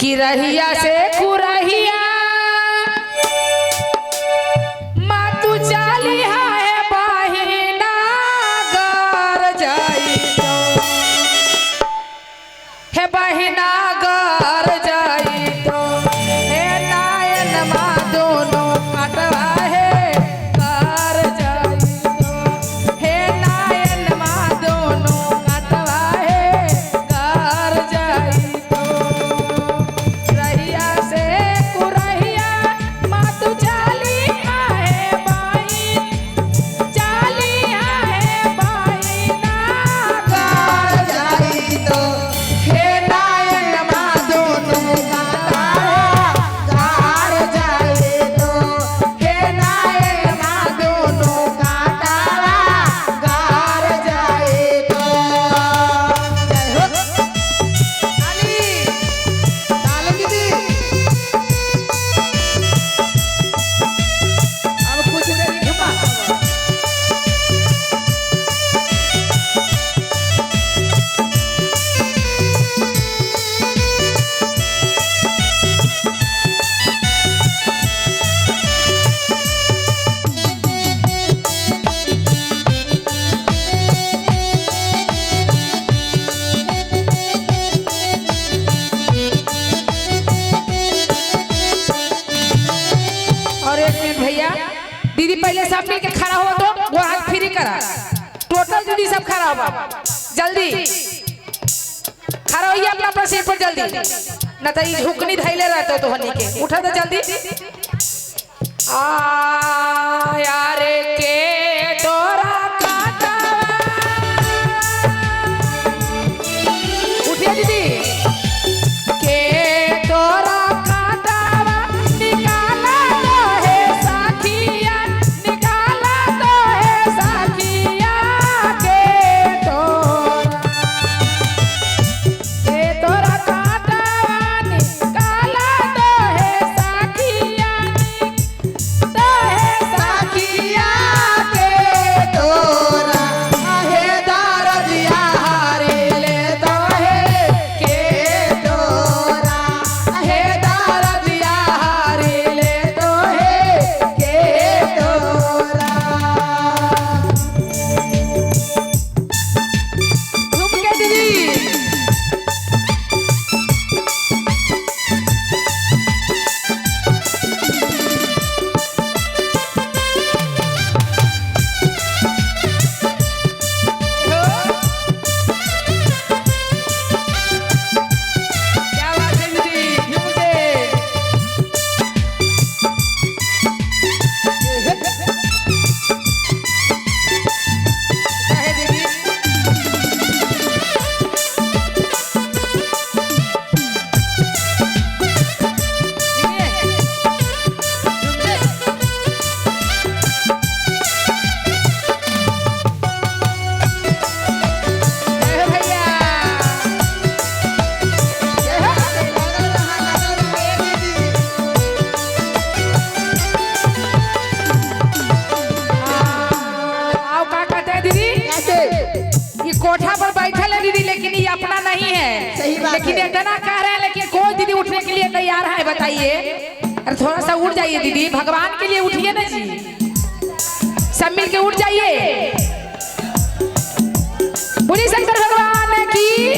कि रहिया से कुरहिया मातु चालिया है बहिना घर जाई तो हे बहिना घर जाई तो हे नायन मा दोनों कटवा है घर जाई तो हे नायन मा दोनों कटवा है घर जाई तो रहिया से कुरहिया मातु चालिया है बहिन चालिया है बहिना घर जाई तो हे नायन मा दोनों कटवा घर जाई तो हे नायन मा दोनों कटवा घर जाई तो जय हो ताली ताली दीदी अब कुछ देर घुमा और एक मिनट भैया दीदी पहले सब मिल के खड़ा हो तो वो हाथ फ्री करा टोटल दीदी सब खड़ा हो जल्दी खड़ा होइए अपना अपना सीट पर जल्दी न तो ये झुकनी धैले रहते तो हनी के उठा तो जल्दी आ यारे के तोरा काटा उठिए दीदी के तोरा काटावा निकाला तो है साखिया निकाला तो है साखिया के तोरा काटावा निकाला तो है साखिया तो है साखिया के तोरा आहे दरदिया हारे ले तो है के तोरा आहे दरदिया हारे ले तो है के तोरा झुम के दीदी क्या बात है दीदी झुम के है दीदी जय हो भैया जय हो आओ का कहते हैं दीदी ये कोठा पर बैठल है दीदी लेकिन ये अपना नहीं है सही बात लेकिन है। इतना कह रहे हैं लेकिन कोई दीदी उठने के लिए तैयार है बताइए अरे थोड़ा सा उठ जाइए दीदी भगवान के लिए उठिए ना जी सब मिल के उठ जाइए बोलिए शंकर भगवान की